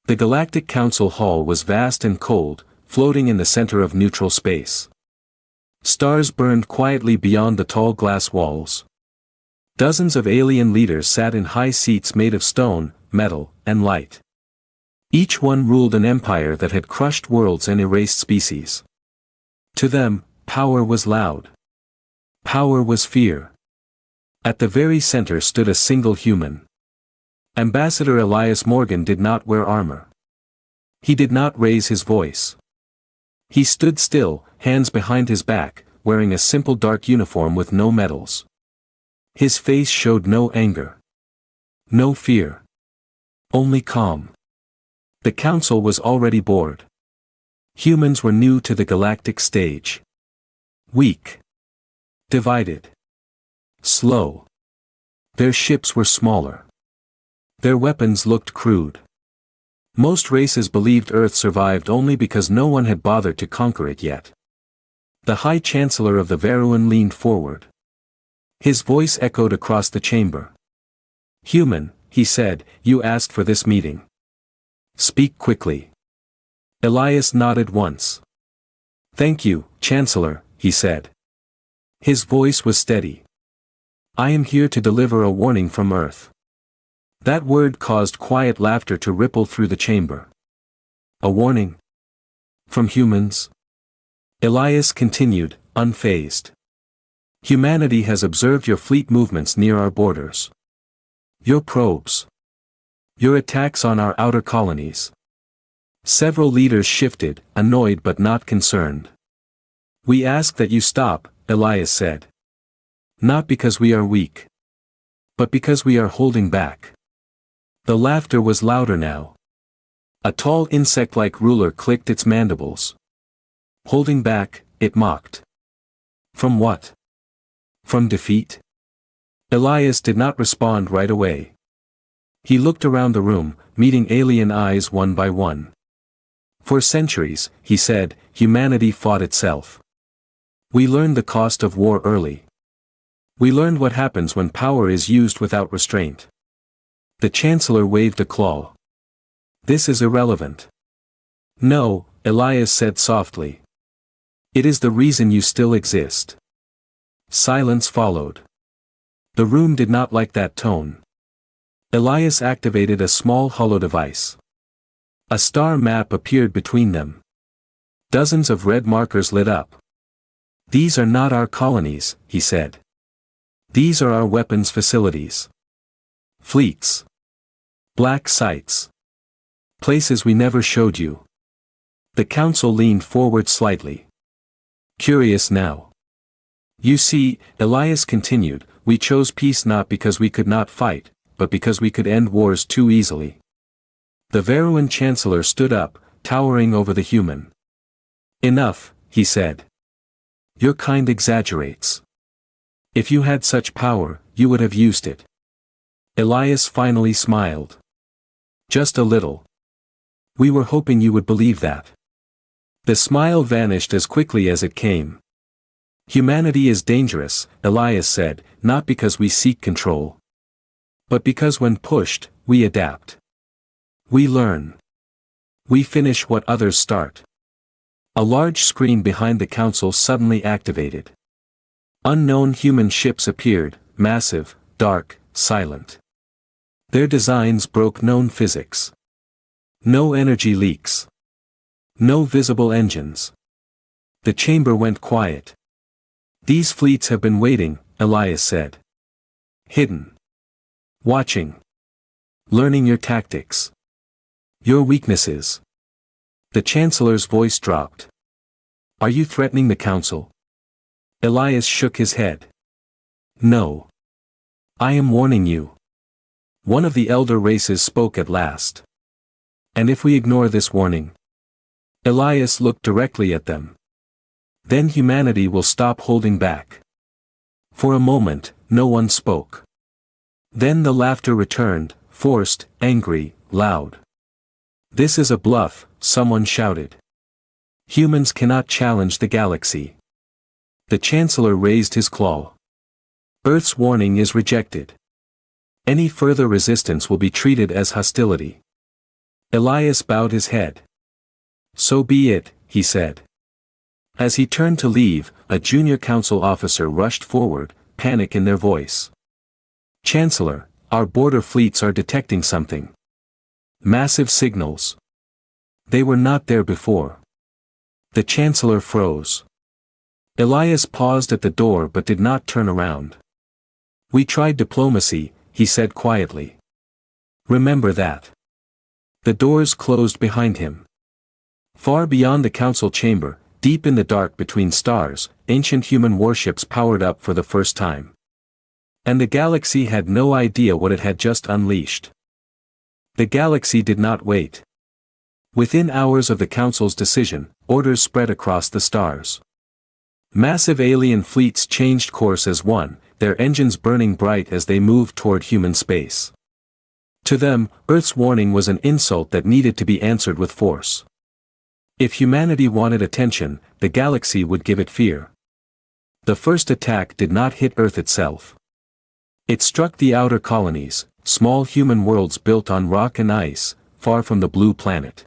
The Galactic Council Hall was vast and cold, floating in the center of neutral space. Stars burned quietly beyond the tall glass walls. Dozens of alien leaders sat in high seats made of stone, metal, and light. Each one ruled an empire that had crushed worlds and erased species. To them, power was loud. Power was fear. At the very center stood a single human. Ambassador Elias Morgan did not wear armor. He did not raise his voice. He stood still, hands behind his back, wearing a simple dark uniform with no medals. His face showed no anger. No fear. Only calm. The council was already bored. Humans were new to the galactic stage. Weak. Divided. Slow. Their ships were smaller. Their weapons looked crude. Most races believed Earth survived only because no one had bothered to conquer it yet. The High Chancellor of the Veruan leaned forward. His voice echoed across the chamber. "Human," he said, "you asked for this meeting. Speak quickly." Elias nodded once. "Thank you, Chancellor," he said. His voice was steady. "I am here to deliver a warning from Earth." That word caused quiet laughter to ripple through the chamber. "A warning? From humans?" Elias continued, unfazed. "Humanity has observed your fleet movements near our borders. Your probes. Your attacks on our outer colonies." Several leaders shifted, annoyed but not concerned. "We ask that you stop," Elias said. "Not because we are weak. But because we are holding back." The laughter was louder now. A tall insect-like ruler clicked its mandibles. "Holding back," it mocked. "From what? From defeat?" Elias did not respond right away. He looked around the room, meeting alien eyes one by one. "For centuries," he said, "humanity fought itself. We learned the cost of war early. We learned what happens when power is used without restraint." The Chancellor waved a claw. "This is irrelevant." "No," Elias said softly. "It is the reason you still exist." Silence followed. The room did not like that tone. Elias activated a small hollow device. A star map appeared between them. Dozens of red markers lit up. "These are not our colonies," he said. "These are our weapons facilities. Fleets. Black sites. Places we never showed you." The council leaned forward slightly. "Curious now. You see," Elias continued, "we chose peace not because we could not fight, but because we could end wars too easily." The Veruan Chancellor stood up, towering over the human. "Enough," he said. "Your kind exaggerates. If you had such power, you would have used it." Elias finally smiled. "Just a little. We were hoping you would believe that." The smile vanished as quickly as it came. "Humanity is dangerous," Elias said, "not because we seek control. But because when pushed, we adapt. We learn. We finish what others start." A large screen behind the council suddenly activated. Unknown human ships appeared, massive, dark, silent. Their designs broke known physics. No energy leaks. No visible engines. The chamber went quiet. "These fleets have been waiting," Elias said. "Hidden. Watching. Learning your tactics. Your weaknesses." The Chancellor's voice dropped. "Are you threatening the council?" Elias shook his head. "No. I am warning you." One of the elder races spoke at last. "And if we ignore this warning?" Elias looked directly at them. "Then humanity will stop holding back." For a moment, no one spoke. Then the laughter returned, forced, angry, loud. "This is a bluff," someone shouted. "Humans cannot challenge the galaxy." The Chancellor raised his claw. "Earth's warning is rejected. Any further resistance will be treated as hostility." Elias bowed his head. So be it, he said. As he turned to leave, a junior council officer rushed forward, panic in their voice. Chancellor, our border fleets are detecting something. Massive signals. They were not there before. The Chancellor froze. Elias paused at the door but did not turn around. We tried diplomacy, he said quietly. Remember that. The doors closed behind him. Far beyond the council chamber, deep in the dark between stars, ancient human warships powered up for the first time. And the galaxy had no idea what it had just unleashed. The galaxy did not wait. Within hours of the council's decision, orders spread across the stars. Massive alien fleets changed course as one, their engines burning bright as they moved toward human space. To them, Earth's warning was an insult that needed to be answered with force. If humanity wanted attention, the galaxy would give it fear. The first attack did not hit Earth itself. It struck the outer colonies, small human worlds built on rock and ice, far from the blue planet.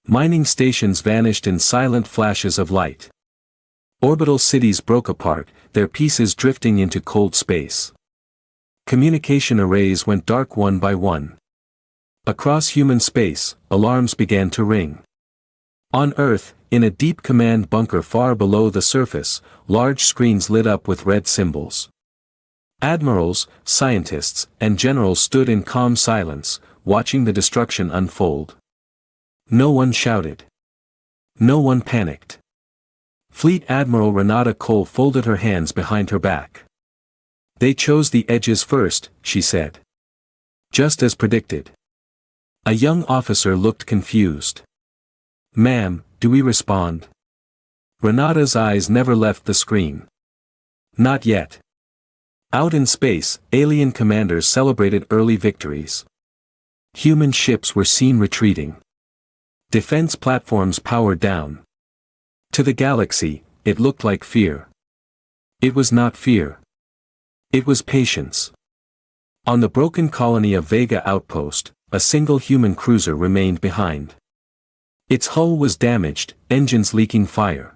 Mining stations vanished in silent flashes of light. Orbital cities broke apart, their pieces drifting into cold space. Communication arrays went dark one by one. Across human space, alarms began to ring. On Earth, in a deep command bunker far below the surface, large screens lit up with red symbols. Admirals, scientists, and generals stood in calm silence, watching the destruction unfold. No one shouted. No one panicked. Fleet Admiral Renata Cole folded her hands behind her back. They chose the edges first, she said. Just as predicted. A young officer looked confused. Ma'am, do we respond? Renata's eyes never left the screen. Not yet. Out in space, alien commanders celebrated early victories. Human ships were seen retreating. Defense platforms powered down. To the galaxy, it looked like fear. It was not fear. It was patience. On the broken colony of Vega Outpost, a single human cruiser remained behind. Its hull was damaged, engines leaking fire.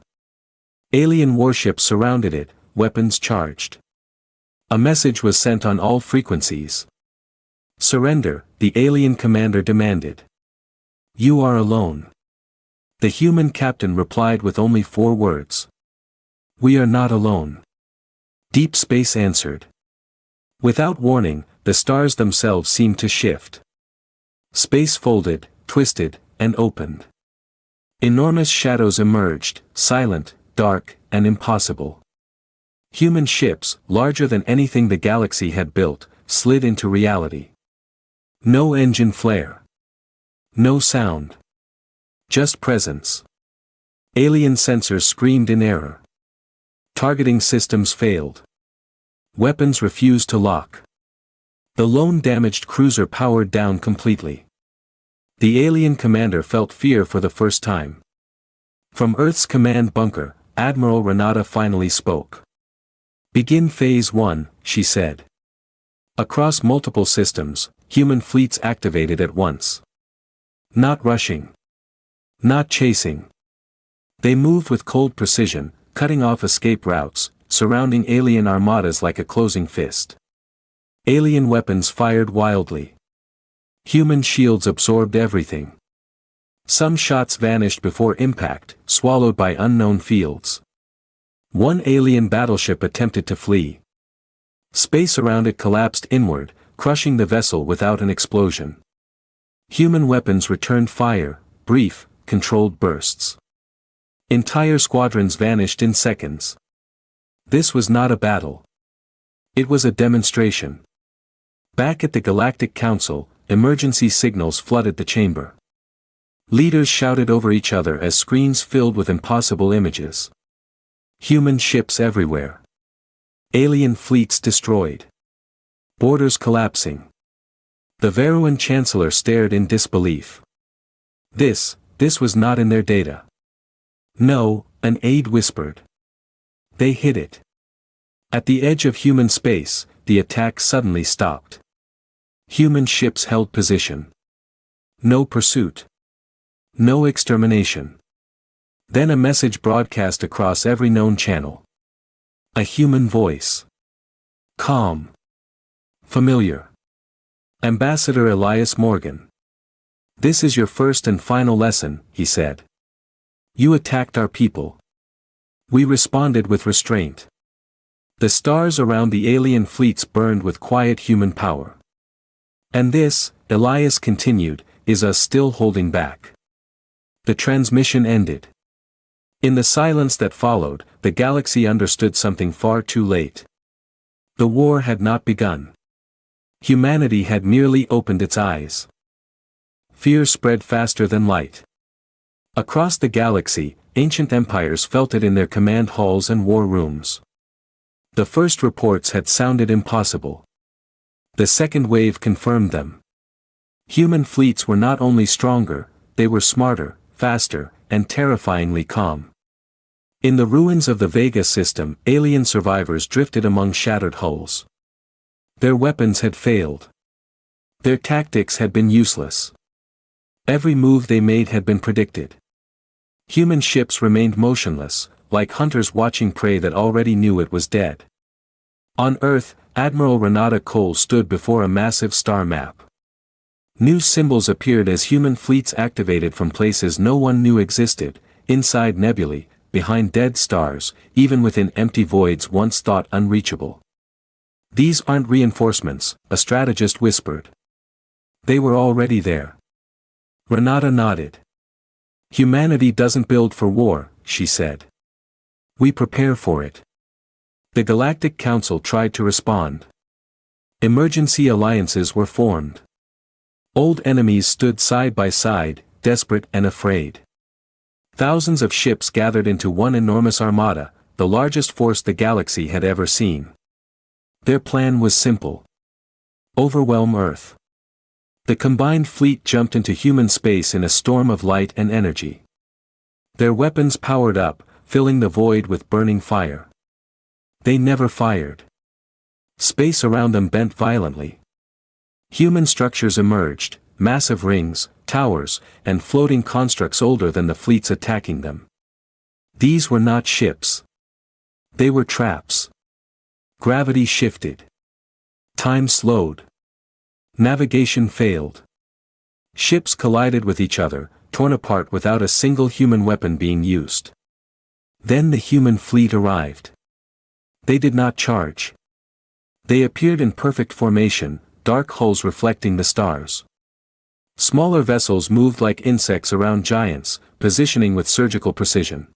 Alien warships surrounded it, weapons charged. A message was sent on all frequencies. Surrender, the alien commander demanded. You are alone. The human captain replied with only 4 words. We are not alone. Deep space answered. Without warning, the stars themselves seemed to shift. Space folded, twisted, and opened. Enormous shadows emerged, silent, dark, and impossible. Human ships, larger than anything the galaxy had built, slid into reality. No engine flare. No sound. Just presence. Alien sensors screamed in error. Targeting systems failed. Weapons refused to lock. The lone damaged cruiser powered down completely. The alien commander felt fear for the first time. From Earth's command bunker, Admiral Renata finally spoke. Begin Phase 1, she said. Across multiple systems, human fleets activated at once. Not rushing. Not chasing. They moved with cold precision, cutting off escape routes, surrounding alien armadas like a closing fist. Alien weapons fired wildly. Human shields absorbed everything. Some shots vanished before impact, swallowed by unknown fields. One alien battleship attempted to flee. Space around it collapsed inward, crushing the vessel without an explosion. Human weapons returned fire, brief, controlled bursts. Entire squadrons vanished in seconds. This was not a battle. It was a demonstration. Back at the Galactic Council, emergency signals flooded the chamber. Leaders shouted over each other as screens filled with impossible images. Human ships everywhere. Alien fleets destroyed. Borders collapsing. The Veruan Chancellor stared in disbelief. This was not in their data. No, an aide whispered. They hid it. At the edge of human space, the attack suddenly stopped. Human ships held position. No pursuit. No extermination. Then a message broadcast across every known channel. A human voice. Calm. Familiar. Ambassador Elias Morgan. This is your first and final lesson, he said. You attacked our people. We responded with restraint. The stars around the alien fleets burned with quiet human power. And this, Elias continued, is us still holding back. The transmission ended. In the silence that followed, the galaxy understood something far too late. The war had not begun. Humanity had merely opened its eyes. Fear spread faster than light. Across the galaxy, ancient empires felt it in their command halls and war rooms. The first reports had sounded impossible. The second wave confirmed them. Human fleets were not only stronger, they were smarter, faster, and terrifyingly calm. In the ruins of the Vega system, alien survivors drifted among shattered hulls. Their weapons had failed. Their tactics had been useless. Every move they made had been predicted. Human ships remained motionless, like hunters watching prey that already knew it was dead. On Earth, Admiral Renata Cole stood before a massive star map. New symbols appeared as human fleets activated from places no one knew existed, inside nebulae, behind dead stars, even within empty voids once thought unreachable. These aren't reinforcements, a strategist whispered. They were already there. Renata nodded. Humanity doesn't build for war, she said. We prepare for it. The Galactic Council tried to respond. Emergency alliances were formed. Old enemies stood side by side, desperate and afraid. Thousands of ships gathered into one enormous armada, the largest force the galaxy had ever seen. Their plan was simple. Overwhelm Earth. The combined fleet jumped into human space in a storm of light and energy. Their weapons powered up, filling the void with burning fire. They never fired. Space around them bent violently. Human structures emerged, massive rings, towers, and floating constructs older than the fleets attacking them. These were not ships. They were traps. Gravity shifted. Time slowed. Navigation failed. Ships collided with each other, torn apart without a single human weapon being used. Then the human fleet arrived. They did not charge. They appeared in perfect formation, dark hulls reflecting the stars. Smaller vessels moved like insects around giants, positioning with surgical precision.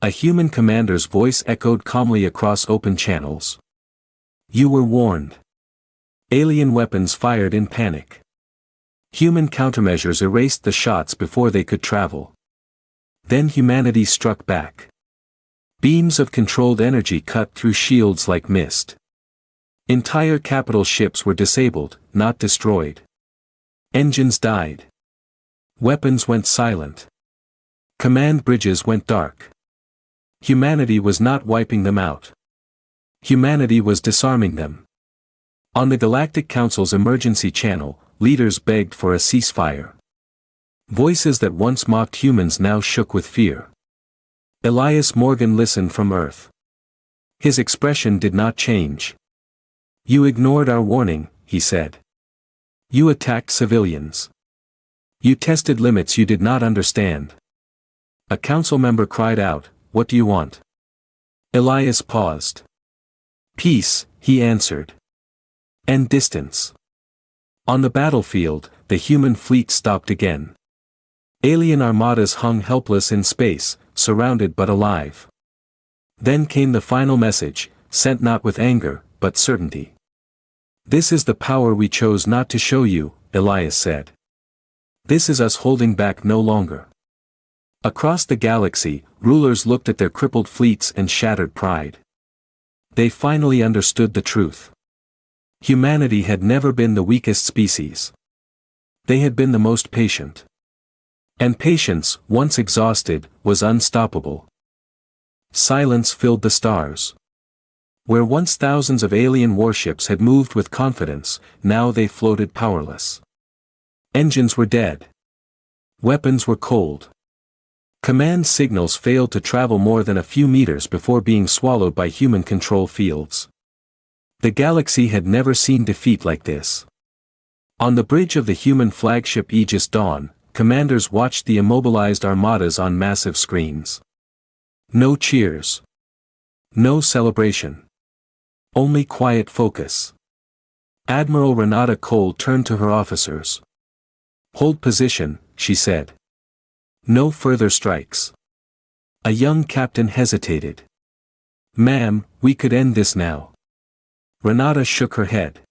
A human commander's voice echoed calmly across open channels. You were warned. Alien weapons fired in panic. Human countermeasures erased the shots before they could travel. Then humanity struck back. Beams of controlled energy cut through shields like mist. Entire capital ships were disabled, not destroyed. Engines died. Weapons went silent. Command bridges went dark. Humanity was not wiping them out. Humanity was disarming them. On the Galactic Council's emergency channel, leaders begged for a ceasefire. Voices that once mocked humans now shook with fear. Elias Morgan listened from Earth. His expression did not change. You ignored our warning, he said. You attacked civilians. You tested limits you did not understand. A council member cried out, What do you want? Elias paused. Peace, he answered. And distance. On the battlefield, the human fleet stopped again. Alien armadas hung helpless in space, surrounded but alive. Then came the final message, sent not with anger, but certainty. This is the power we chose not to show you, Elias said. This is us holding back no longer. Across the galaxy, rulers looked at their crippled fleets and shattered pride. They finally understood the truth. Humanity had never been the weakest species. They had been the most patient. And patience, once exhausted, was unstoppable. Silence filled the stars. Where once thousands of alien warships had moved with confidence, now they floated powerless. Engines were dead. Weapons were cold. Command signals failed to travel more than a few meters before being swallowed by human control fields. The galaxy had never seen defeat like this. On the bridge of the human flagship Aegis Dawn, commanders watched the immobilized armadas on massive screens. No cheers. No celebration. Only quiet focus. Admiral Renata Cole turned to her officers. "Hold position," she said. "No further strikes." A young captain hesitated. "Ma'am, we could end this now." Renata shook her head.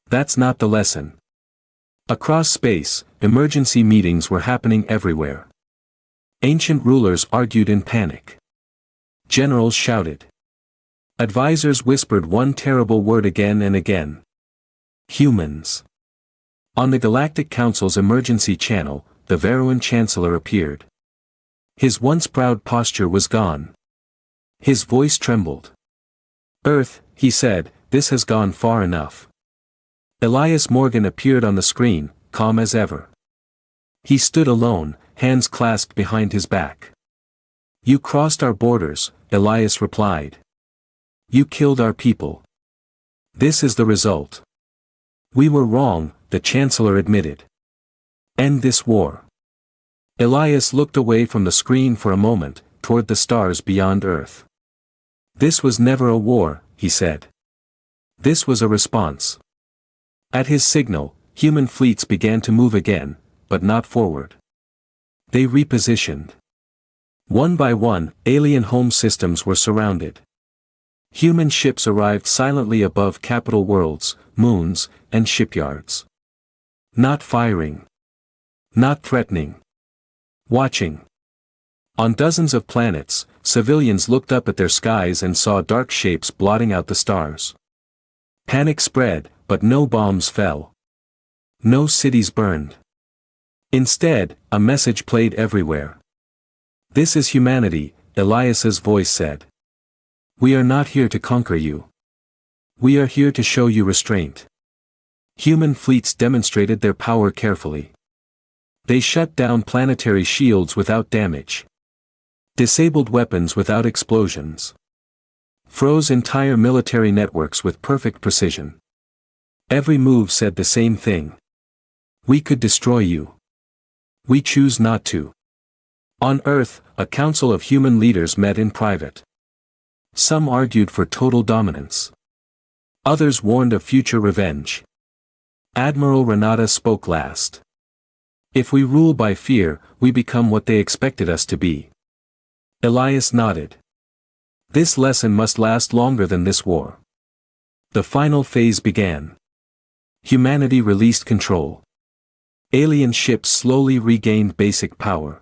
"That's not the lesson." Across space, emergency meetings were happening everywhere. Ancient rulers argued in panic. Generals shouted. Advisors whispered one terrible word again and again. Humans. On the Galactic Council's emergency channel, the Veruan Chancellor appeared. His once proud posture was gone. His voice trembled. "Earth," he said, "this has gone far enough." Elias Morgan appeared on the screen, calm as ever. He stood alone, hands clasped behind his back. "You crossed our borders," Elias replied. "You killed our people. This is the result." "We were wrong," the Chancellor admitted. "End this war." Elias looked away from the screen for a moment, toward the stars beyond Earth. "This was never a war," he said. "This was a response." At his signal, human fleets began to move again, but not forward. They repositioned. One by one, alien home systems were surrounded. Human ships arrived silently above capital worlds, moons, and shipyards. Not firing. Not threatening. Watching. On dozens of planets, civilians looked up at their skies and saw dark shapes blotting out the stars. Panic spread, but no bombs fell. No cities burned. Instead, a message played everywhere. "This is humanity," Elias's voice said. "We are not here to conquer you. We are here to show you restraint." Human fleets demonstrated their power carefully. They shut down planetary shields without damage. Disabled weapons without explosions. Froze entire military networks with perfect precision. Every move said the same thing. "We could destroy you. We choose not to." On Earth, a council of human leaders met in private. Some argued for total dominance. Others warned of future revenge. Admiral Renata spoke last. "If we rule by fear, we become what they expected us to be." Elias nodded. "This lesson must last longer than this war." The final phase began. Humanity released control. Alien ships slowly regained basic power.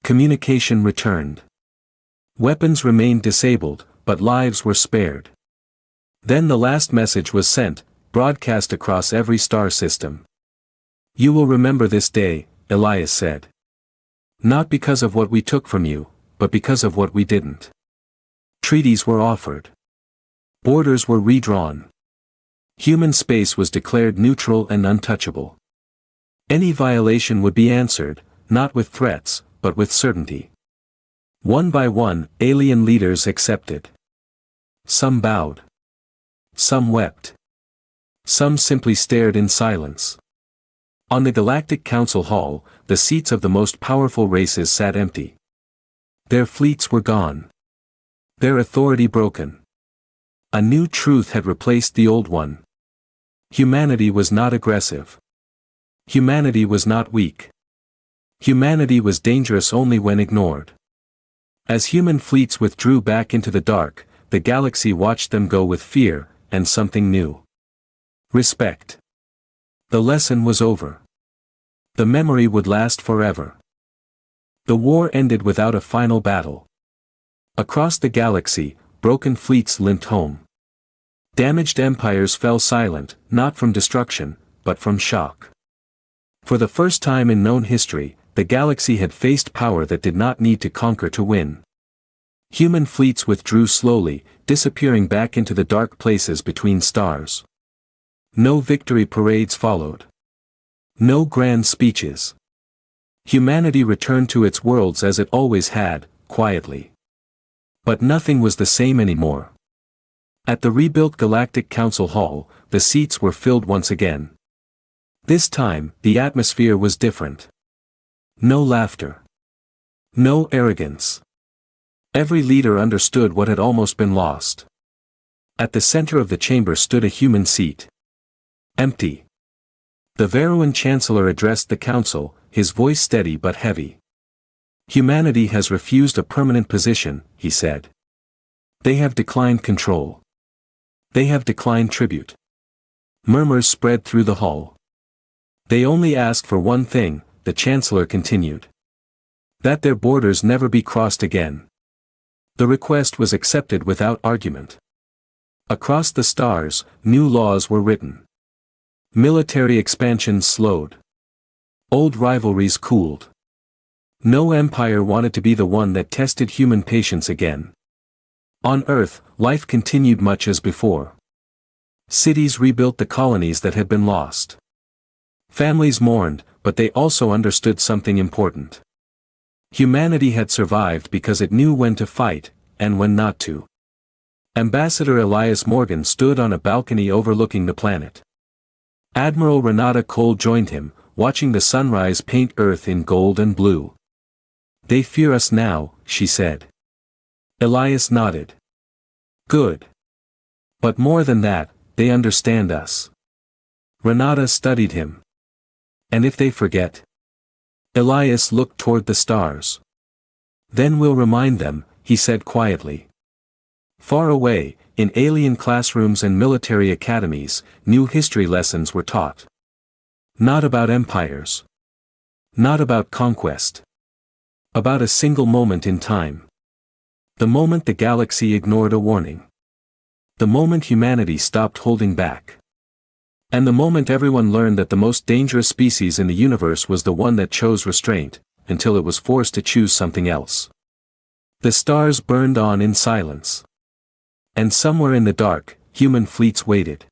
Communication returned. Weapons remained disabled, but lives were spared. Then the last message was sent, broadcast across every star system. "You will remember this day," Elias said. "Not because of what we took from you, but because of what we didn't." Treaties were offered. Borders were redrawn. Human space was declared neutral and untouchable. Any violation would be answered, not with threats, but with certainty. One by one, alien leaders accepted. Some bowed. Some wept. Some simply stared in silence. On the Galactic Council Hall, the seats of the most powerful races sat empty. Their fleets were gone. Their authority broken. A new truth had replaced the old one. Humanity was not aggressive. Humanity was not weak. Humanity was dangerous only when ignored. As human fleets withdrew back into the dark, the galaxy watched them go with fear, and something new. Respect. The lesson was over. The memory would last forever. The war ended without a final battle. Across the galaxy, broken fleets limped home. Damaged empires fell silent, not from destruction, but from shock. For the first time in known history, the galaxy had faced power that did not need to conquer to win. Human fleets withdrew slowly, disappearing back into the dark places between stars. No victory parades followed. No grand speeches. Humanity returned to its worlds as it always had, quietly. But nothing was the same anymore. At the rebuilt Galactic Council Hall, the seats were filled once again. This time, the atmosphere was different. No laughter. No arrogance. Every leader understood what had almost been lost. At the center of the chamber stood a human seat. Empty. The Veruan Chancellor addressed the council, his voice steady but heavy. Humanity has refused a permanent position, he said. They have declined control. They have declined tribute. Murmurs spread through the hall. They only ask for one thing, the Chancellor continued. That their borders never be crossed again. The request was accepted without argument. Across the stars, new laws were written. Military expansion slowed. Old rivalries cooled. No empire wanted to be the one that tested human patience again. On Earth, life continued much as before. Cities rebuilt the colonies that had been lost. Families mourned, but they also understood something important. Humanity had survived because it knew when to fight, and when not to. Ambassador Elias Morgan stood on a balcony overlooking the planet. Admiral Renata Cole joined him, watching the sunrise paint Earth in gold and blue. They fear us now, she said. Elias nodded. Good. But more than that, they understand us. Renata studied him. And if they forget? Elias looked toward the stars. Then we'll remind them, he said quietly. Far away, in alien classrooms and military academies, new history lessons were taught. Not about empires. Not about conquest. About a single moment in time. The moment the galaxy ignored a warning. The moment humanity stopped holding back. And the moment everyone learned that the most dangerous species in the universe was the one that chose restraint, until it was forced to choose something else. The stars burned on in silence. And somewhere in the dark, human fleets waited.